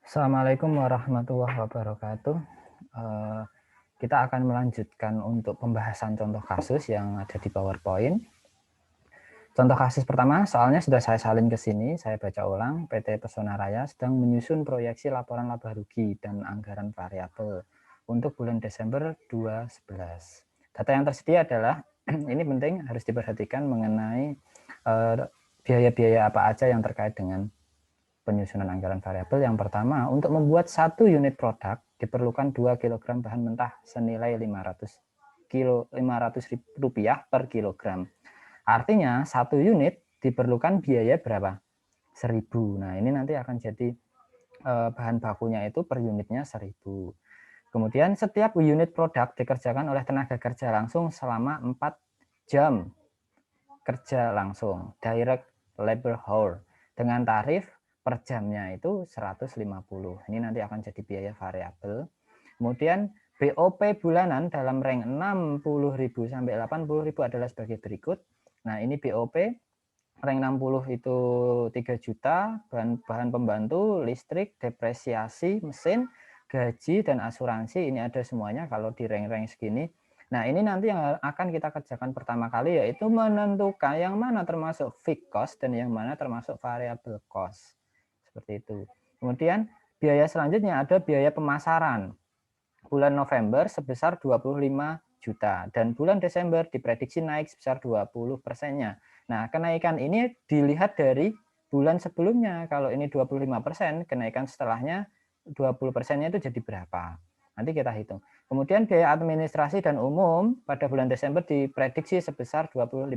Assalamualaikum warahmatullahi wabarakatuh. Eh, Kita akan melanjutkan untuk pembahasan contoh kasus yang ada di PowerPoint. Contoh kasus pertama, soalnya sudah saya salin ke sini, saya baca ulang. PT Pesona Raya sedang menyusun proyeksi laporan laba rugi dan anggaran variabel untuk bulan Desember 2011. Data yang tersedia adalah, ini penting harus diperhatikan mengenai biaya-biaya apa aja yang terkait dengan penyusunan anggaran variabel. Yang pertama, untuk membuat satu unit produk diperlukan 2 kg bahan mentah senilai 500 rupiah per kilogram. Artinya satu unit diperlukan biaya berapa? 1.000. Nah, ini nanti akan jadi bahan bakunya itu per unitnya 1.000. Kemudian setiap unit produk dikerjakan oleh tenaga kerja langsung selama 4 jam kerja langsung, direct labor hour, dengan tarif per jamnya itu 150. Ini nanti akan jadi biaya variabel. Kemudian BOP bulanan dalam rank 60.000 sampai 80.000 adalah sebagai berikut. Nah, ini BOP rank 60 itu 3 juta, bahan pembantu, listrik, depresiasi, mesin, gaji, dan asuransi. Ini ada semuanya kalau di rank-rank segini. Nah, ini nanti yang akan kita kerjakan pertama kali, yaitu menentukan yang mana termasuk fixed cost dan yang mana termasuk variable cost. Seperti itu. Kemudian biaya selanjutnya ada biaya pemasaran. Bulan November sebesar 25 juta dan bulan Desember diprediksi naik sebesar 20%-nya. Nah, kenaikan ini dilihat dari bulan sebelumnya. Kalau ini 25%, kenaikan setelahnya 20%-nya itu jadi berapa? Nanti kita hitung. Kemudian biaya administrasi dan umum pada bulan Desember diprediksi sebesar 25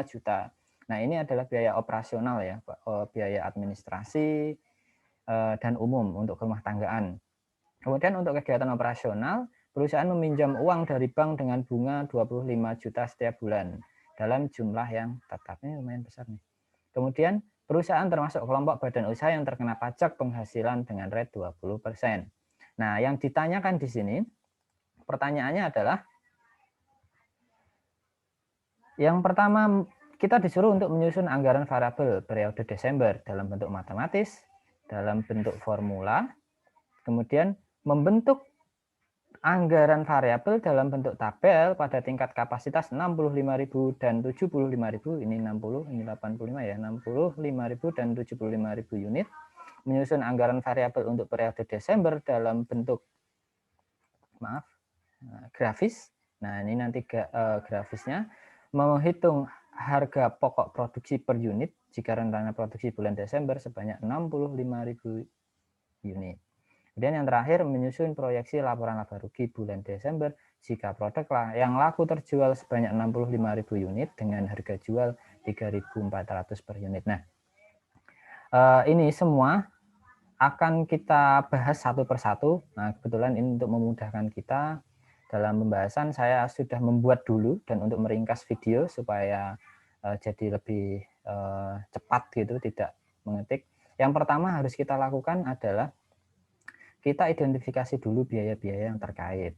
juta. Nah, ini adalah biaya operasional ya, biaya administrasi dan umum untuk rumah tanggaan. Kemudian untuk kegiatan operasional, perusahaan meminjam uang dari bank dengan bunga 25 juta setiap bulan dalam jumlah yang tetapnya lumayan besar nih. Kemudian perusahaan termasuk kelompok badan usaha yang terkena pajak penghasilan dengan rate 20%. Nah, yang ditanyakan di sini, pertanyaannya adalah, yang pertama kita disuruh untuk menyusun anggaran variabel periode Desember dalam bentuk matematis, dalam bentuk formula, kemudian membentuk anggaran variabel dalam bentuk tabel pada tingkat kapasitas 65.000 dan 75.000, ini 60, ini 85 ya, 65.000 dan 75.000 unit. Menyusun anggaran variabel untuk periode Desember dalam bentuk grafis. Nah, ini nanti grafisnya menghitung harga pokok produksi per unit jika rencana produksi bulan Desember sebanyak 65.000 unit. Kemudian yang terakhir menyusun proyeksi laporan laba rugi bulan Desember jika produk yang laku terjual sebanyak 65.000 unit dengan harga jual 3.400 per unit. Nah, ini semua akan kita bahas satu persatu. Nah, kebetulan ini untuk memudahkan kita dalam pembahasan, saya sudah membuat dulu dan untuk meringkas video supaya jadi lebih cepat gitu, tidak mengetik. Yang pertama harus kita lakukan adalah kita identifikasi dulu biaya-biaya yang terkait.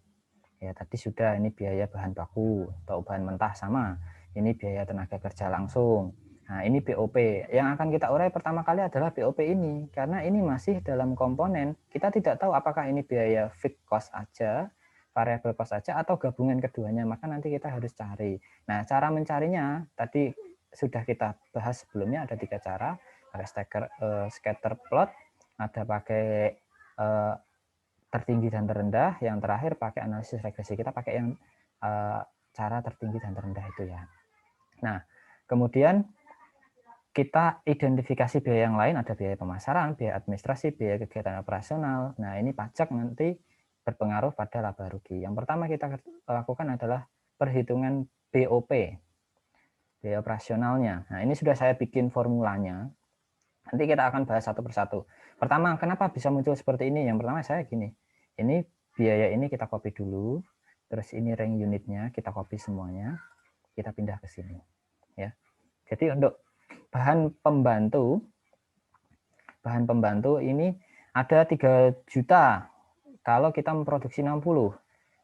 Ya, tadi sudah, ini biaya bahan baku atau bahan mentah sama. Ini biaya tenaga kerja langsung. Nah, ini BOP. Yang akan kita urai pertama kali adalah BOP ini. Karena ini masih dalam komponen, kita tidak tahu apakah ini biaya fixed cost aja, variable cost aja, atau gabungan keduanya. Maka nanti kita harus cari. Nah, cara mencarinya, tadi sudah kita bahas sebelumnya, ada 3 cara. Pakai scatter plot, ada pakai tertinggi dan terendah, yang terakhir pakai analisis regresi. Kita pakai yang cara tertinggi dan terendah itu ya. Nah, kemudian kita identifikasi biaya yang lain, ada biaya pemasaran, biaya administrasi, biaya kegiatan operasional. Nah, ini pajak nanti berpengaruh pada laba rugi. Yang pertama kita lakukan adalah perhitungan BOP, biaya operasionalnya. Nah, ini sudah saya bikin formulanya. Nanti kita akan bahas satu persatu. Pertama, kenapa bisa muncul seperti ini? Yang pertama saya gini, ini biaya ini kita copy dulu, terus ini rank unitnya kita copy semuanya, kita pindah ke sini. Ya. Jadi untuk bahan pembantu ini ada 3 juta kalau kita memproduksi 60,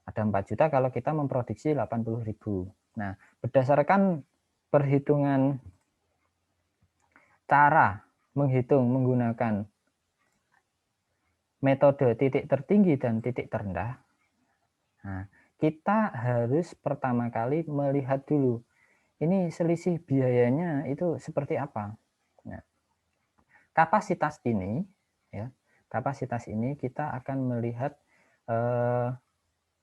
ada 4 juta kalau kita memproduksi 80.000. Nah, berdasarkan perhitungan cara menghitung menggunakan metode titik tertinggi dan titik terendah, nah, kita harus pertama kali melihat dulu, ini selisih biayanya itu seperti apa. Nah, kapasitas ini, ya, kapasitas ini kita akan melihat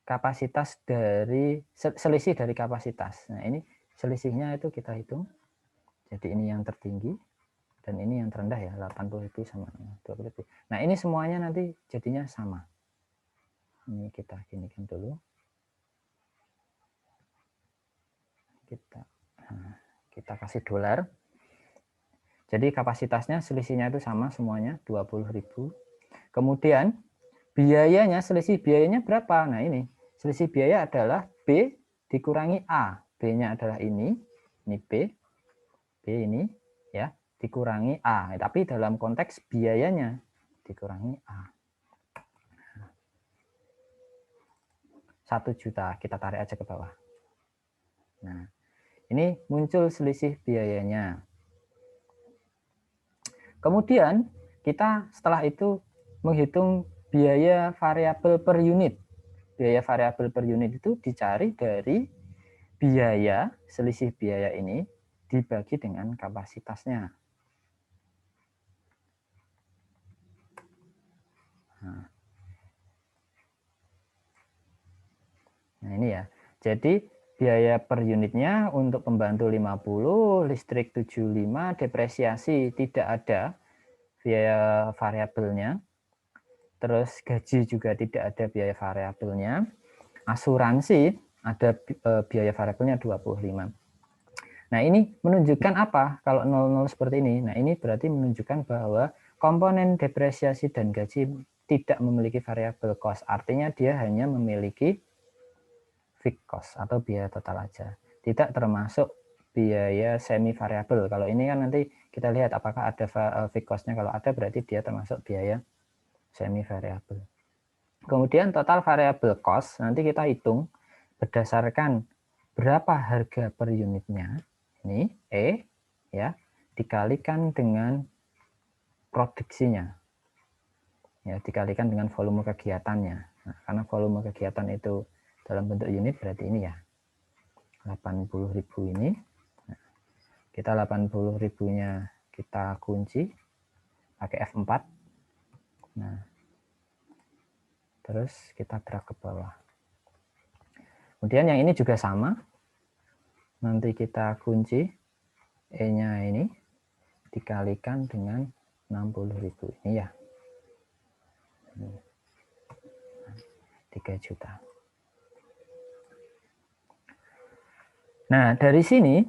kapasitas dari selisih dari kapasitas. Nah, ini selisihnya itu kita hitung. Jadi ini yang tertinggi dan ini yang terendah ya, 80.000 sama 20.000. Nah, ini semuanya nanti jadinya sama. Ini kita ginikan dulu. Kita kasih dolar. Jadi kapasitasnya selisihnya itu sama semuanya 20.000. Kemudian biayanya, selisih biayanya berapa? Nah, ini selisih biaya adalah B dikurangi A. B-nya adalah ini B ini ya, dikurangi A. Tapi dalam konteks biayanya dikurangi A. 1 juta, kita tarik aja ke bawah. Nah, ini muncul selisih biayanya. Kemudian kita setelah itu menghitung biaya variabel per unit. Biaya variabel per unit itu dicari dari biaya, selisih biaya ini dibagi dengan kapasitasnya. Nah, ini ya. Jadi biaya per unitnya untuk pembantu 50, listrik 75, depresiasi tidak ada biaya variabelnya. Terus gaji juga tidak ada biaya variabelnya. Asuransi ada biaya variabelnya 25. Nah, ini menunjukkan apa? Kalau 00 seperti ini. Nah, ini berarti menunjukkan bahwa komponen depresiasi dan gaji tidak memiliki variabel cost. Artinya dia hanya memiliki fixed cost atau biaya total aja. Tidak termasuk biaya semi variabel. Kalau ini kan nanti kita lihat apakah ada fixed cost-nya. Kalau ada berarti dia termasuk biaya semi variabel. Kemudian total variabel cost nanti kita hitung berdasarkan berapa harga per unitnya. Ini E ya, dikalikan dengan produksinya. Ya, dikalikan dengan volume kegiatannya. Nah, karena volume kegiatan itu dalam bentuk unit berarti ini ya. 80.000 ini. Nah, kita 80.000-nya kita kunci pakai F4. Nah, terus kita drag ke bawah. Kemudian yang ini juga sama. Nanti kita kunci E-nya ini dikalikan dengan 60.000 ini ya. 3 juta. Nah, dari sini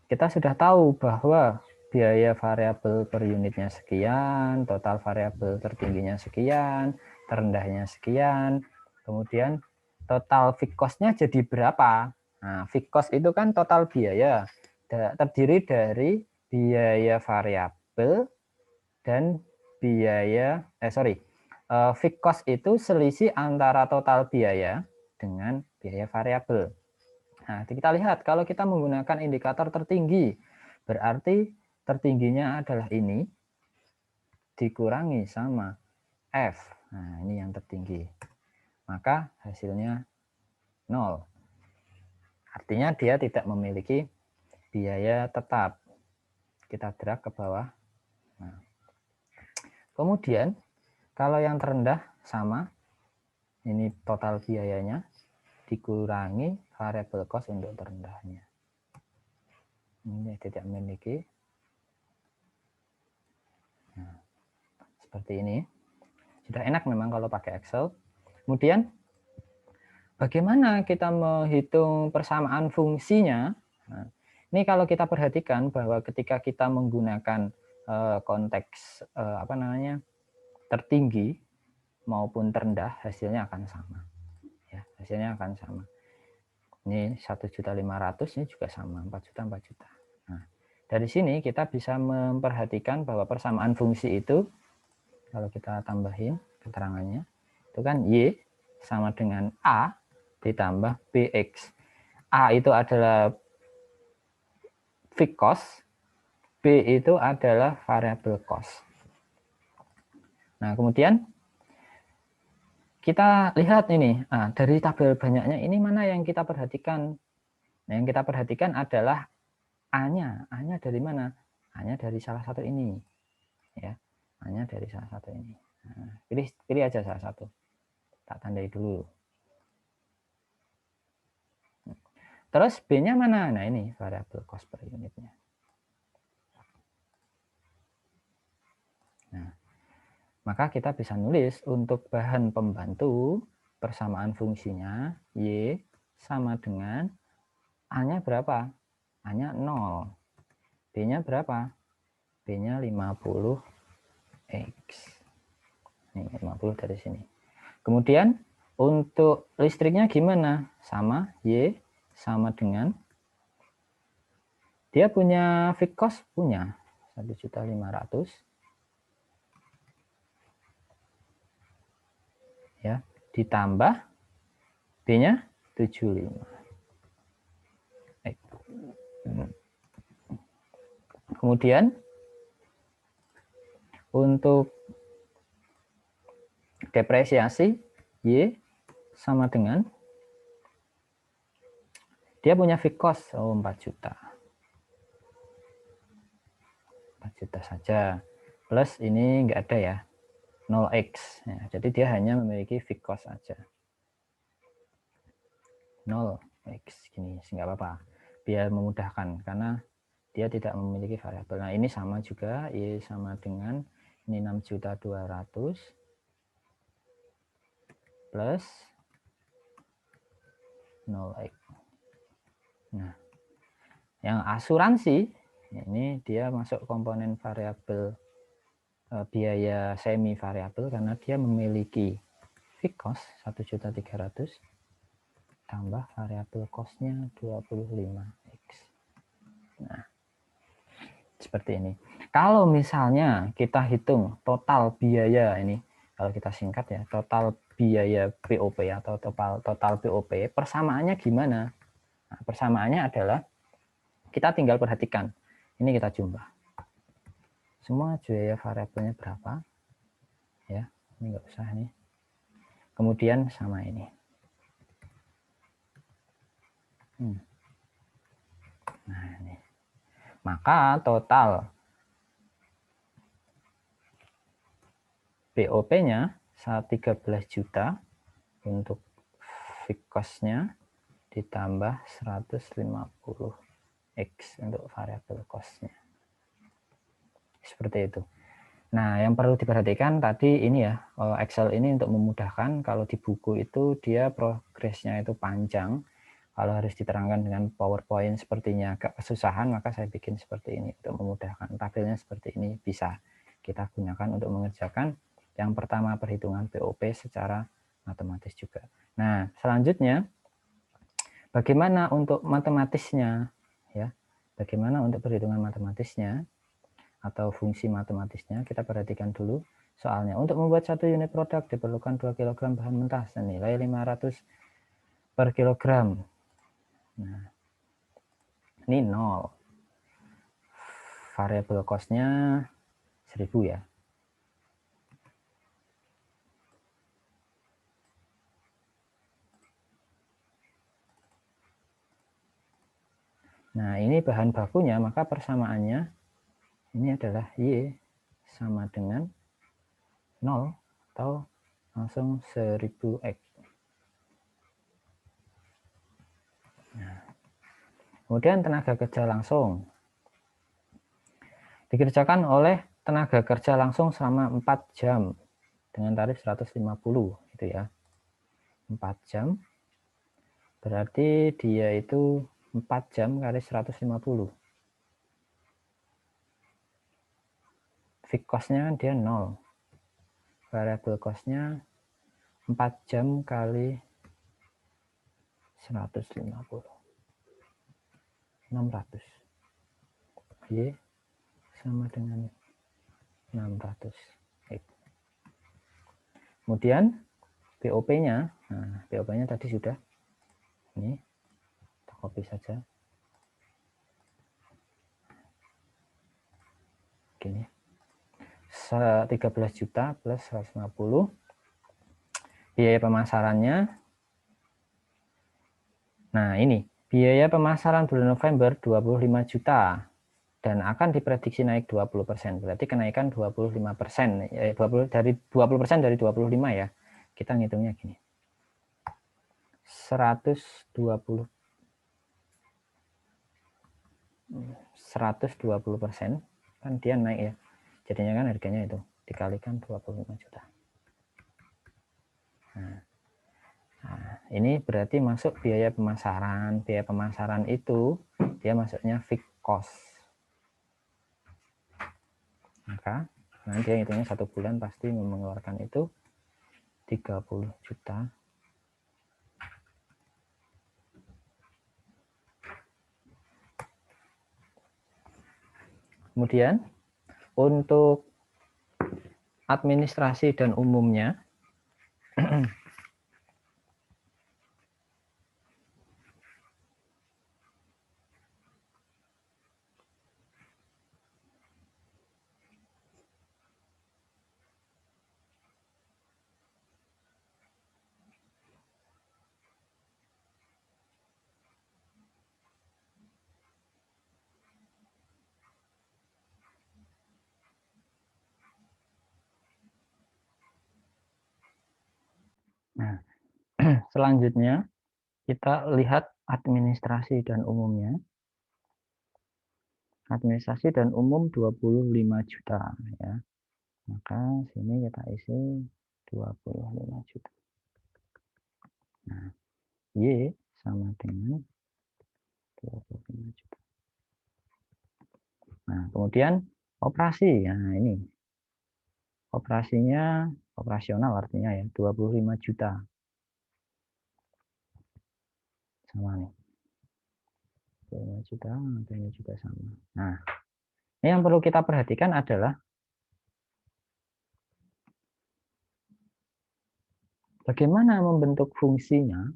kita sudah tahu bahwa biaya variabel per unitnya sekian, total variabel tertingginya sekian, terendahnya sekian, kemudian total fixed cost-nya jadi berapa? Nah, fixed cost itu kan total biaya, terdiri dari biaya variabel dan biaya, fixed cost itu selisih antara total biaya dengan biaya variabel. Nah, kita lihat kalau kita menggunakan indikator tertinggi, berarti tertingginya adalah ini dikurangi sama F. Nah, ini yang tertinggi. Maka hasilnya 0. Artinya dia tidak memiliki biaya tetap. Kita drag ke bawah. Nah. Kemudian, kalau yang terendah sama, ini total biayanya, dikurangi variable cost untuk terendahnya. Ini tidak memiliki. Nah, seperti ini. Sudah enak memang kalau pakai Excel. Kemudian, bagaimana kita menghitung persamaan fungsinya? Nah, ini kalau kita perhatikan bahwa ketika kita menggunakan konteks tertinggi maupun terendah, hasilnya akan sama. Ya, hasilnya akan sama. Ini 1.500.000 ini juga sama, 4 juta, 4 juta. Nah, dari sini kita bisa memperhatikan bahwa persamaan fungsi itu, kalau kita tambahin keterangannya, itu kan Y sama dengan A ditambah BX. A itu adalah fixed cost, B itu adalah variable cost. Nah, kemudian kita lihat ini, dari tabel banyaknya ini mana yang kita perhatikan. Nah, yang kita perhatikan adalah A-nya. A-nya dari mana? A-nya dari salah satu ini. Ya, A-nya dari salah satu ini. Nah, pilih aja salah satu. Tak tandai dulu. Terus B-nya mana? Nah, ini variabel cost per unitnya. Nah, maka kita bisa nulis untuk bahan pembantu persamaan fungsinya Y sama dengan A-nya berapa? A-nya 0. B-nya berapa? B-nya 50X. Ini 50 dari sini. Kemudian untuk listriknya gimana? Sama, Y sama dengan, dia punya fixed cost? Punya, 1.500.000. Ya, ditambah B-nya 75. Kemudian untuk depresiasi Y sama dengan, dia punya fixed cost 4 juta. 4 juta saja. Plus ini enggak ada ya, 0x. Ya, jadi dia hanya memiliki fixed cost saja. 0x gini, enggak apa-apa. Biar memudahkan karena dia tidak memiliki variabel. Nah, ini sama juga, Y sama dengan ini 6.200.000 plus 0x. Nah, yang asuransi ini dia masuk komponen variabel biaya semi variabel karena dia memiliki fixed cost 1.300.000 tambah variabel cost-nya 25x. Nah, seperti ini. Kalau misalnya kita hitung total biaya ini, kalau kita singkat ya, total biaya POP atau total POP, persamaannya gimana? Nah, persamaannya adalah kita tinggal perhatikan. Ini kita jumlah. Semua biaya variabelnya berapa? Ya, ini nggak usah nih. Kemudian sama ini. Nah, ini. Maka total BOP-nya 13 juta untuk fixed cost-nya ditambah 150x untuk variable cost-nya. Seperti itu. Nah, yang perlu diperhatikan tadi ini ya, Excel ini untuk memudahkan. Kalau di buku itu dia progresnya itu panjang. Kalau harus diterangkan dengan PowerPoint sepertinya agak kesusahan, maka saya bikin seperti ini untuk memudahkan. Tabelnya seperti ini bisa kita gunakan untuk mengerjakan yang pertama perhitungan BOP secara matematis juga. Nah, selanjutnya bagaimana untuk matematisnya ya? Bagaimana untuk perhitungan matematisnya atau fungsi matematisnya? Kita perhatikan dulu soalnya. Untuk membuat satu unit produk diperlukan 2 kg bahan mentah senilai 500 per kilogram. Nah, ini 0. Variable cost-nya 1000 ya. Nah, ini bahan bakunya, maka persamaannya ini adalah Y sama dengan 0 atau langsung 1000x. Nah, kemudian tenaga kerja langsung dikerjakan oleh tenaga kerja langsung selama 4 jam dengan tarif 150 gitu ya. 4 jam berarti dia itu 4 jam kali 150. Fixed cost-nya dia 0. Variable cost-nya 4 jam kali 150. 600. Y sama dengan 600. Kemudian BOP-nya, nah BOP-nya tadi sudah, ini kita copy saja. Gini, 13 juta plus 150 biaya pemasarannya. Nah, ini biaya pemasaran bulan November 25 juta dan akan diprediksi naik 20%. Berarti kenaikan 25%, 20 dari 20% dari 25 ya. Kita ngitungnya gini. 120% kan dia naik ya. Jadinya kan harganya itu dikalikan 25 juta. Nah, ini berarti masuk biaya pemasaran. Biaya pemasaran itu dia masuknya fixed cost. Maka nanti yang hitungnya 1 bulan pasti mengeluarkan itu 30 juta. Kemudian untuk administrasi dan umumnya nah, selanjutnya kita lihat administrasi dan umumnya. Administrasi dan umum 25 juta ya. Maka sini kita isi 25 juta. Nah, Y sama dengan 25 juta. Nah, kemudian operasi. Nah, ini. Operasinya operasional artinya ya 25 juta. Sama nih. 25 juta, ini juga sama. Nah, ini yang perlu kita perhatikan adalah bagaimana membentuk fungsinya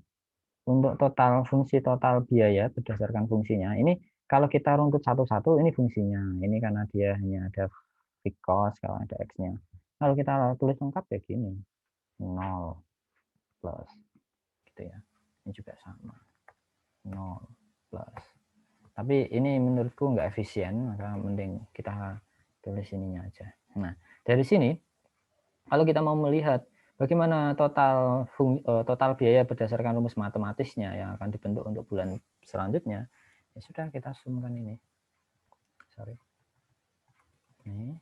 untuk fungsi total biaya berdasarkan fungsinya. Ini kalau kita runtut satu-satu ini fungsinya. Ini karena dia hanya ada fixed cost kalau ada X-nya. Kalau kita tulis lengkap ya gini. 0 plus gitu ya. Ini juga sama. 0 plus. Tapi ini menurutku nggak efisien, maka mending kita tulis ininya aja. Nah, dari sini kalau kita mau melihat bagaimana total biaya berdasarkan rumus matematisnya yang akan dibentuk untuk bulan selanjutnya, ya sudah kita zoomkan ini. Sorry. Ini.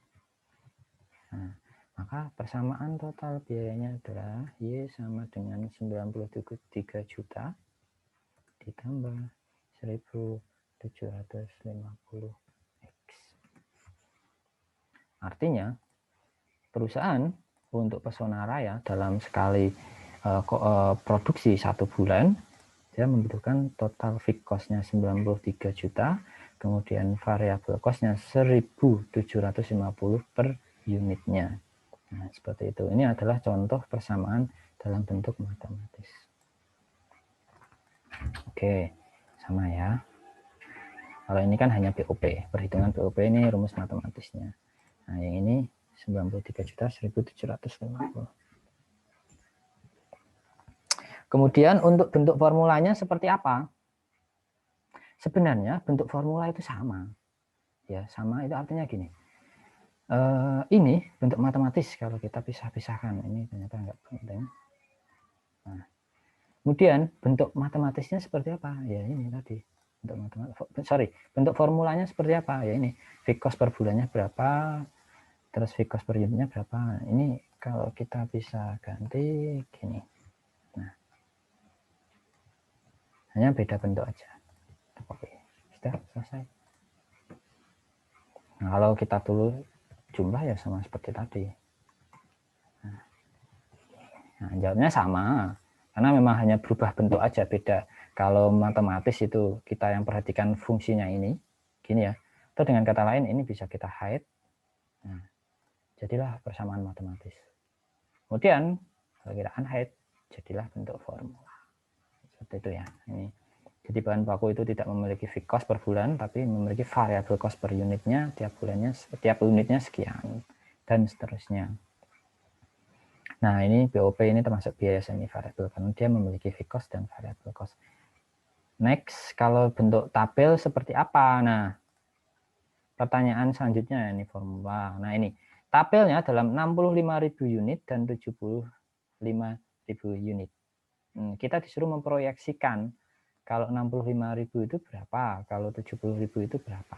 Nah, maka persamaan total biayanya adalah Y sama dengan 93 juta ditambah 1.750 X. Artinya perusahaan untuk Pesona Raya dalam sekali produksi 1 bulan dia membutuhkan total fixed cost-nya 93 juta, kemudian variable cost-nya 1.750 per unitnya. Nah, seperti itu. Ini adalah contoh persamaan dalam bentuk matematis. Oke, sama ya. Kalau ini kan hanya BOP, perhitungan BOP ini rumus matematisnya. Nah, yang ini 93 juta 1.750. Kemudian untuk bentuk formulanya seperti apa? Sebenarnya bentuk formula itu sama. Ya, sama itu artinya gini. Ini bentuk matematis kalau kita pisah-pisahkan. Ini ternyata enggak penting. Nah, kemudian bentuk matematisnya seperti apa? Ya ini tadi. Bentuk formulanya seperti apa? Ya ini. Fixed cost per bulannya berapa? Terus fixed cost per unitnya berapa? Ini kalau kita bisa ganti gini. Nah, hanya beda bentuk aja. Oke, sudah selesai. Nah, kalau kita tulis jumlah ya sama seperti tadi. Nah, jawabnya sama. Karena memang hanya berubah bentuk aja, beda. Kalau matematis itu kita yang perhatikan fungsinya ini, gini ya. Atau dengan kata lain ini bisa kita hide. Nah, jadilah persamaan matematis. Kemudian kalau kita unhide, jadilah bentuk formula. Seperti itu ya. Ini. Jadi bahan baku itu tidak memiliki fixed cost per bulan, tapi memiliki variable cost per unitnya, tiap unitnya sekian, dan seterusnya. Nah, ini BOP ini termasuk biaya semi variabel karena dia memiliki fixed cost dan variable cost. Next, kalau bentuk tabel seperti apa? Nah, pertanyaan selanjutnya ini formula. Nah, ini tabelnya dalam 65.000 unit dan 75.000 unit. Kita disuruh memproyeksikan kalau 65.000 itu berapa, kalau 70.000 itu berapa.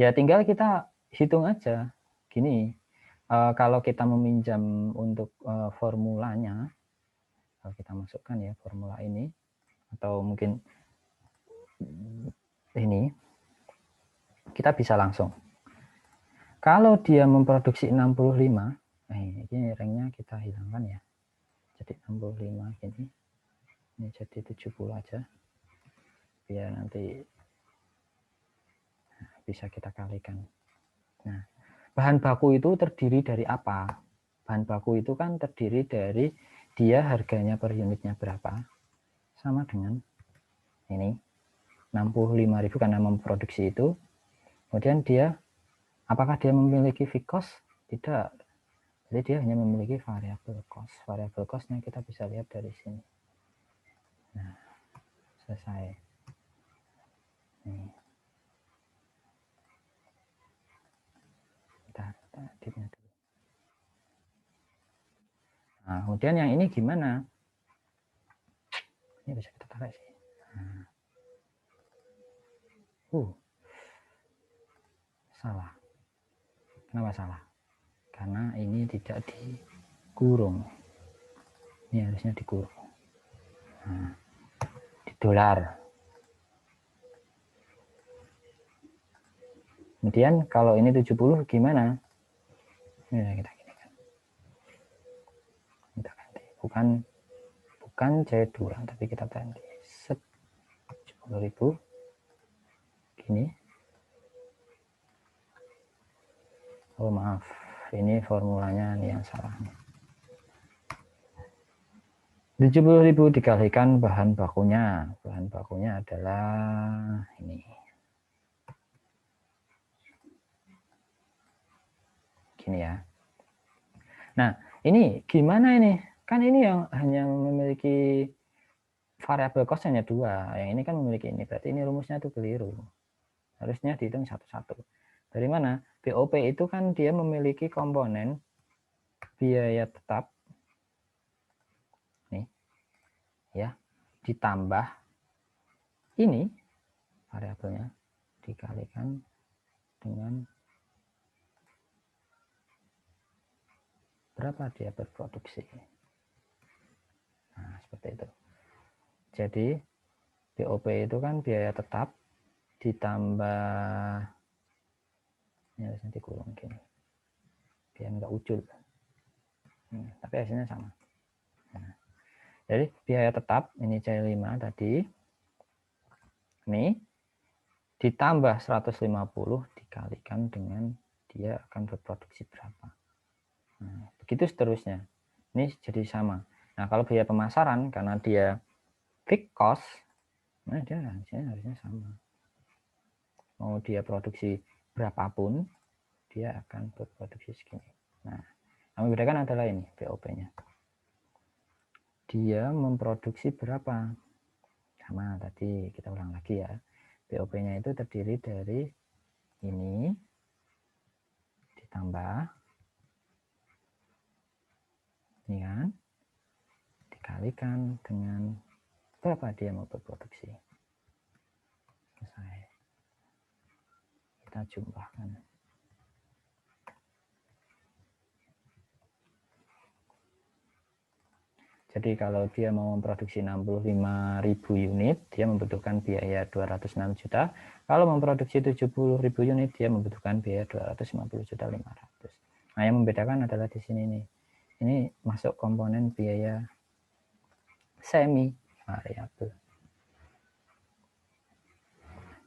Ya tinggal kita hitung aja. Gini, kalau kita meminjam untuk formulanya, kalau kita masukkan ya formula ini, atau mungkin ini, kita bisa langsung. Kalau dia memproduksi 65, ini ranknya kita hilangkan ya. Jadi 65 gini, ini jadi 70 aja. Biar nanti bisa kita kalikan. Nah, bahan baku itu terdiri dari apa? Bahan baku itu kan terdiri dari dia harganya per unitnya berapa, sama dengan ini 65.000 karena memproduksi itu. Kemudian dia, apakah dia memiliki fixed cost? Tidak. Jadi dia hanya memiliki variable cost. Variable cost-nya kita bisa lihat dari sini. Nah, selesai. Nih. Nah, kemudian yang ini gimana? Ini bisa kita tarik sih. Nah. Salah. Kenapa salah? Karena ini tidak dikurung. Ini harusnya dikurung. Nah, di dolar. Kemudian kalau ini 70 gimana? Ini kita gini kan. Kita ganti. Bukan C2 tapi kita ganti 70.000 gini. Oh maaf, ini formulanya ini yang salah. 70.000 dikalikan bahan bakunya. Bahan bakunya adalah ini. Gini ya. Nah, ini gimana ini? Kan ini yang hanya memiliki variabel cost hanya 2. Yang ini kan memiliki ini. Berarti ini rumusnya itu keliru. Harusnya dihitung satu-satu. Dari mana? BOP itu kan dia memiliki komponen biaya tetap. Nih. Ya. Ditambah ini variabelnya dikalikan dengan berapa dia berproduksi. Nah, seperti itu. Jadi BOP itu kan biaya tetap ditambah ini harusnya dikurung gini biar nggak ucul. Tapi hasilnya sama. Nah, jadi biaya tetap ini C5 tadi ini ditambah 150 dikalikan dengan dia akan berproduksi berapa. Nah, begitu seterusnya. Ini jadi sama. Nah, kalau biaya pemasaran karena dia fixed cost, nah dia harusnya sama. Mau dia produksi berapapun, dia akan berproduksi segini. Nah, yang membedakan adalah ini BOP-nya. Dia memproduksi berapa? Sama tadi, kita ulang lagi ya. BOP-nya itu terdiri dari ini ditambah ini kan dikalikan dengan berapa dia mau berproduksi. Selesai. Kita jumlahkan. Jadi kalau dia mau memproduksi 65.000 unit, dia membutuhkan biaya 206 juta. Kalau memproduksi 70.000 unit, dia membutuhkan biaya 250.500.000. Nah, yang membedakan adalah di sini nih. Ini masuk komponen biaya semi variabel.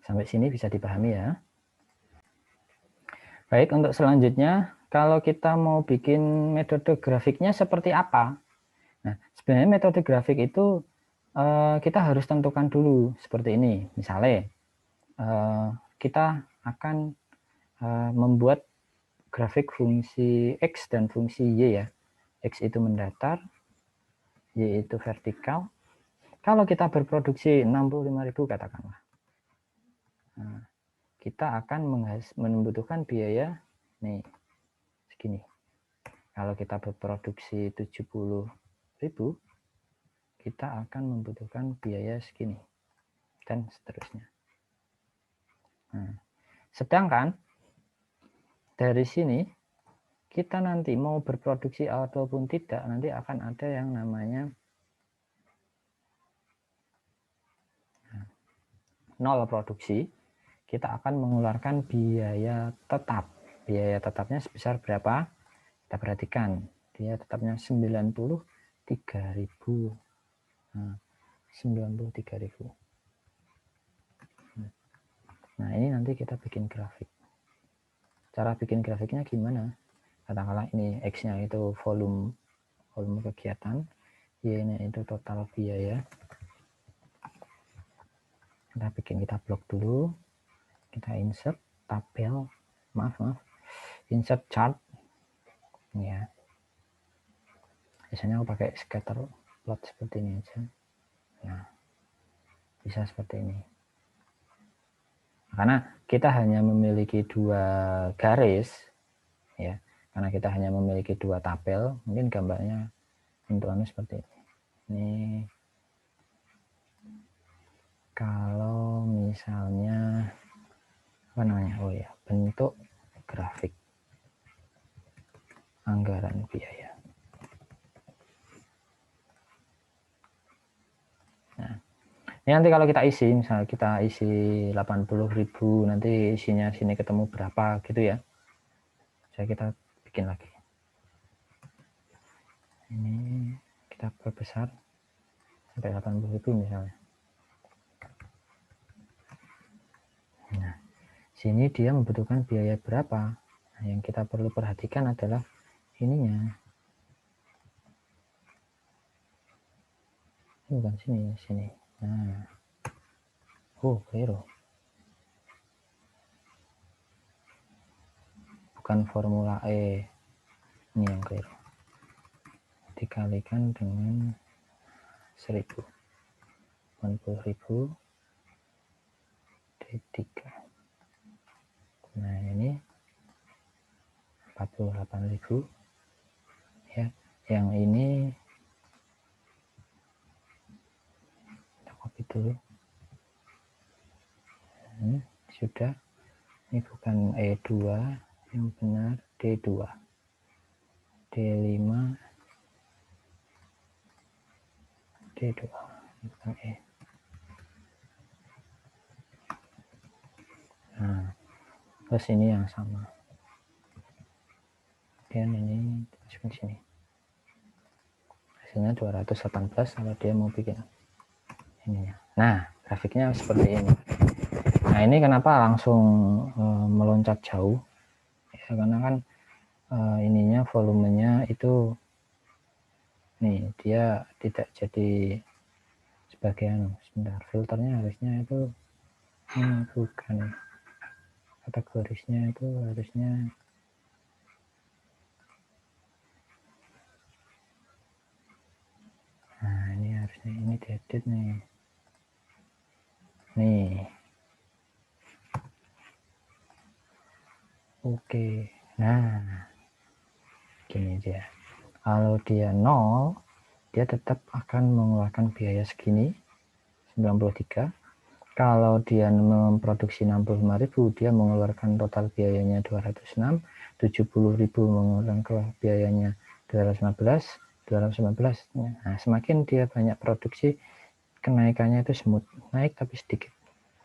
Sampai sini bisa dipahami ya. Baik, untuk selanjutnya, kalau kita mau bikin metode grafiknya seperti apa? Nah, sebenarnya metode grafik itu kita harus tentukan dulu seperti ini. Misalnya, kita akan membuat grafik fungsi X dan fungsi Y ya. X itu mendatar, Y itu vertikal. Kalau kita berproduksi 65.000 katakanlah, nah, kita akan membutuhkan biaya nih segini. Kalau kita berproduksi 70.000, kita akan membutuhkan biaya segini dan seterusnya. Nah, sedangkan dari sini kita nanti mau berproduksi ataupun tidak, nanti akan ada yang namanya nol produksi. Kita akan mengeluarkan biaya tetap. Biaya tetapnya sebesar berapa? Kita perhatikan, dia tetapnya 93.000. Nah, 93.000. Nah, ini nanti kita bikin grafik. Cara bikin grafiknya gimana? Katakanlah ini X-nya itu volume kegiatan, Y-nya itu total biaya. Kita blok dulu, kita insert tabel, insert chart, ya. Biasanya aku pakai scatter plot seperti ini aja. Nah, bisa seperti ini. Karena kita hanya memiliki 2 garis, ya. Karena kita hanya memiliki 2 tabel, mungkin gambarnya bentukannya seperti ini. Ini kalau misalnya apa namanya? Oh ya, bentuk grafik anggaran biaya. Nah, ini nanti kalau kita isi, misalnya kita isi 80.000, nanti isinya sini ketemu berapa gitu ya. Saya kita bikin lagi. Ini kita perbesar sampai 80.000 misalnya. Nah, sini dia membutuhkan biaya berapa? Nah, yang kita perlu perhatikan adalah ininya. Ini bukan sini. Nah, keliru. Bukan formula E. Ini yang keliru. Dikalikan dengan 1000. 80.000 D3. Nah, ini 48.000. Ya, yang ini kita copy dulu. Ini sudah. Ini bukan E2, yang benar D2. D5, D2, bukan E. Nah, terus ini yang sama. Dan ini seperti sini. Hasilnya 218 kalau dia mau bikin ininya. Nah, grafiknya seperti ini. Nah, ini kenapa langsung meloncat jauh? Ya, karena kan ininya volumenya itu nih dia tidak jadi sebagai sebentar, filternya harusnya itu bukan, kategorisnya itu harusnya ini harusnya ini diedit nih. Oke. Nah, gini dia. Kalau dia 0, dia tetap akan mengeluarkan biaya segini 93. Kalau dia memproduksi 65.000, dia mengeluarkan total biayanya 206, 70.000 mengeluarkan biayanya 215, 215. Nah, semakin dia banyak produksi, kenaikannya itu smooth, naik tapi sedikit.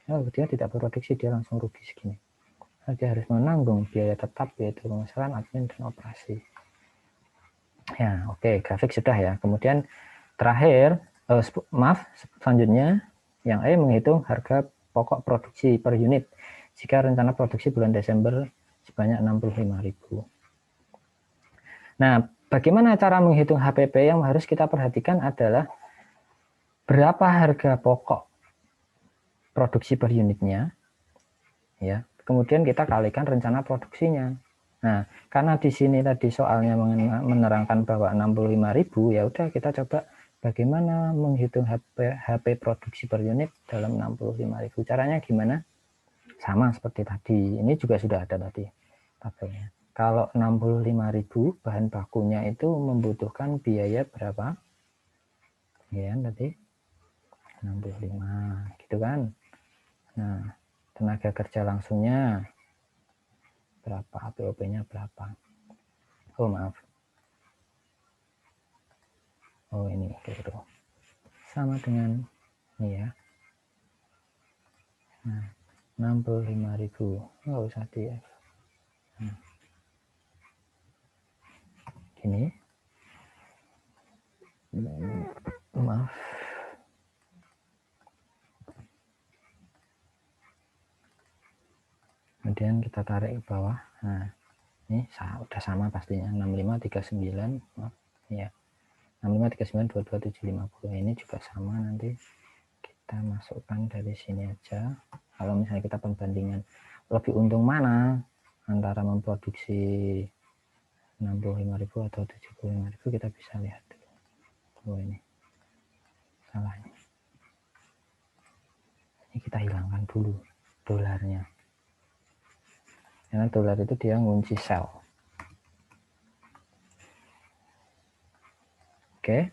Kalau dia tidak produksi, dia langsung rugi segini. Nah, dia harus menanggung biaya tetap, yaitu pemasaran, admin, dan operasi. Ya, oke, grafik sudah ya. Kemudian terakhir, selanjutnya yang E menghitung harga pokok produksi per unit jika rencana produksi bulan Desember sebanyak 65.000. Nah, bagaimana cara menghitung HPP? Yang harus kita perhatikan adalah berapa harga pokok produksi per unitnya, ya. Kemudian kita kalikan rencana produksinya. Nah, karena di sini tadi soalnya menerangkan bahwa 65.000, ya udah kita coba bagaimana menghitung HP produksi per unit dalam 65.000. Caranya gimana? Sama seperti tadi. Ini juga sudah ada tadi tabelnya. Kalau 65.000 bahan bakunya itu membutuhkan biaya berapa? Ya, tadi 65 gitu kan. Nah, tenaga kerja langsungnya berapa, POP-nya berapa? Oh, maaf. Oh, ini gitu. Sama dengan ini ya. Nah, 65.000. Nggak usah di gini. Maaf. Kemudian kita tarik ke bawah. Nah, ini udah sama pastinya 6539, maaf ya, 65392250. Ini juga sama, nanti kita masukkan dari sini aja. Kalau misalnya kita pembandingan lebih untung mana antara memproduksi 65.000 atau 75.000, kita bisa lihat dulu. Oh, ini salah ini kita hilangkan dulu dolarnya, karena dolar itu dia ngunci sel. Oke,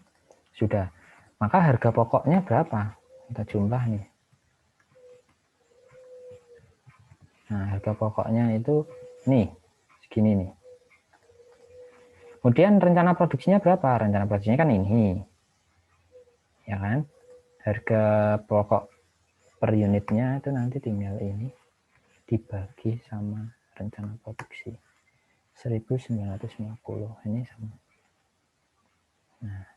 sudah. Maka harga pokoknya berapa? Kita jumlah nih. Nah, harga pokoknya itu nih, segini nih. Kemudian rencana produksinya berapa? Rencana produksinya kan ini. Ya kan? Harga pokok per unitnya itu nanti tinggal ini dibagi sama rencana produksi. 1950. Ini sama. Nah,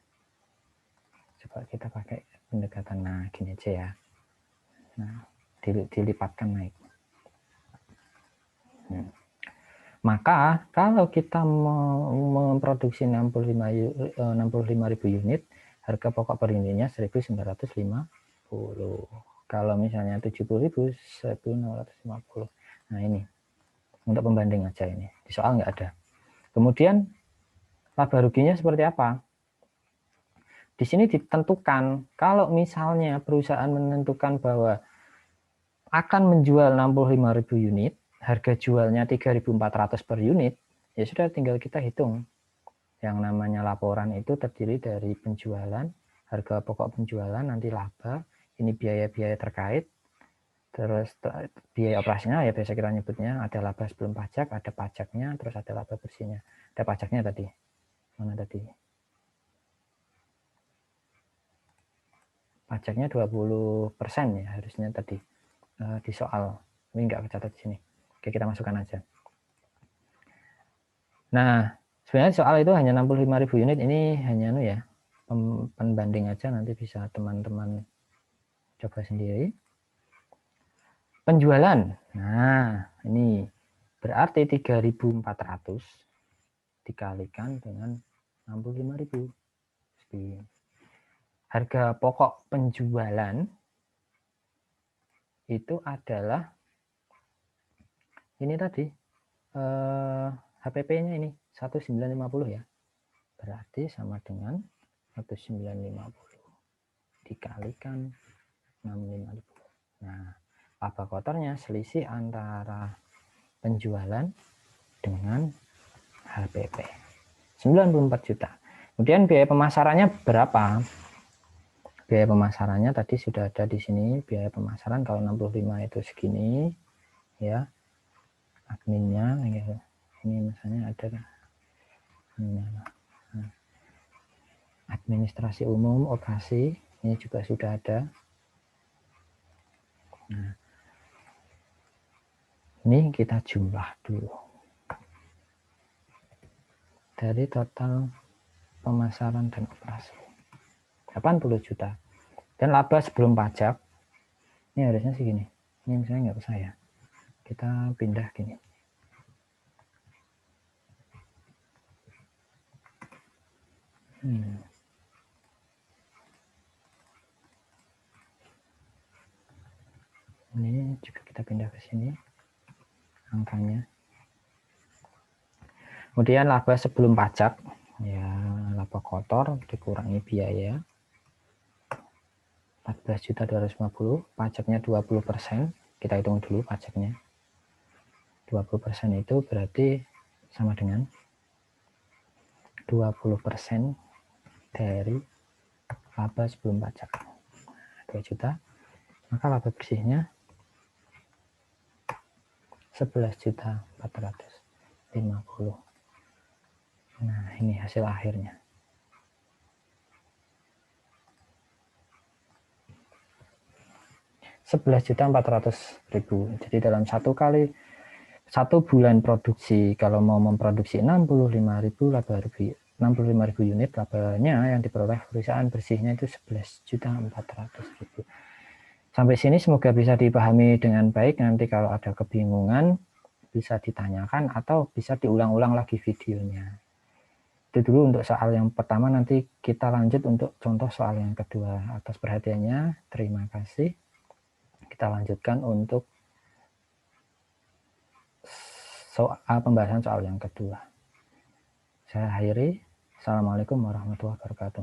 coba kita pakai pendekatan, nah gini aja ya. Nah, dilipatkan naik. Maka kalau kita mau memproduksi 65.000 unit, harga pokok per unitnya 1.950. Kalau misalnya 70.000, 1.650. Nah, ini untuk pembanding aja, ini di soal nggak ada. Kemudian laba ruginya seperti apa? Di sini ditentukan, kalau misalnya perusahaan menentukan bahwa akan menjual 65.000 unit, harga jualnya 3.400 per unit, ya sudah tinggal kita hitung. Yang namanya laporan itu terdiri dari penjualan, harga pokok penjualan, nanti laba, ini biaya-biaya terkait, terus biaya operasional ya biasa kita nyebutnya, ada laba sebelum pajak, ada pajaknya, terus ada laba bersihnya. Ada pajaknya tadi. Mana tadi? Pajaknya 20% ya harusnya tadi di soal. Ini nggak kecatat di sini. Oke, kita masukkan aja. Nah, sebenarnya soal itu hanya 65.000 unit, ini hanya ya pembanding aja, nanti bisa teman-teman coba sendiri. Penjualan. Nah, ini berarti 3.400 dikalikan dengan 65.000. Harga pokok penjualan itu adalah ini tadi HPP-nya ini 1950 ya. Berarti sama dengan 1950 dikalikan 65.000. Nah, laba kotornya selisih antara penjualan dengan HPP 94 juta. Kemudian biaya pemasarannya berapa? Biaya pemasarannya tadi sudah ada di sini. Biaya pemasaran kalau 65 itu segini ya. Adminnya ini misalnya ada administrasi umum, operasi, ini juga sudah ada. Nah, ini kita jumlah dulu. Dari total pemasaran dan operasi 80 juta. Dan laba sebelum pajak ini harusnya segini. Ini misalnya nggak usah ya. Kita pindah gini. Ini juga kita pindah ke sini angkanya. Kemudian laba sebelum pajak, ya laba kotor dikurangi biaya 14.250, pajaknya 20%, kita hitung dulu pajaknya. 20% itu berarti sama dengan 20% dari laba sebelum pajak 2 juta, maka laba bersihnya 11.450. Nah, ini hasil akhirnya. 11.400.000. Jadi dalam satu bulan produksi, kalau mau memproduksi 65.000 laba 65.000 unit, labanya yang diperoleh perusahaan bersihnya itu 11.400.000. Sampai sini semoga bisa dipahami dengan baik. Nanti kalau ada kebingungan bisa ditanyakan atau bisa diulang-ulang lagi videonya. Itu dulu untuk soal yang pertama, nanti kita lanjut untuk contoh soal yang kedua. Atas perhatiannya, terima kasih. Kita lanjutkan untuk pembahasan soal yang kedua. Saya akhiri. Assalamualaikum warahmatullahi wabarakatuh.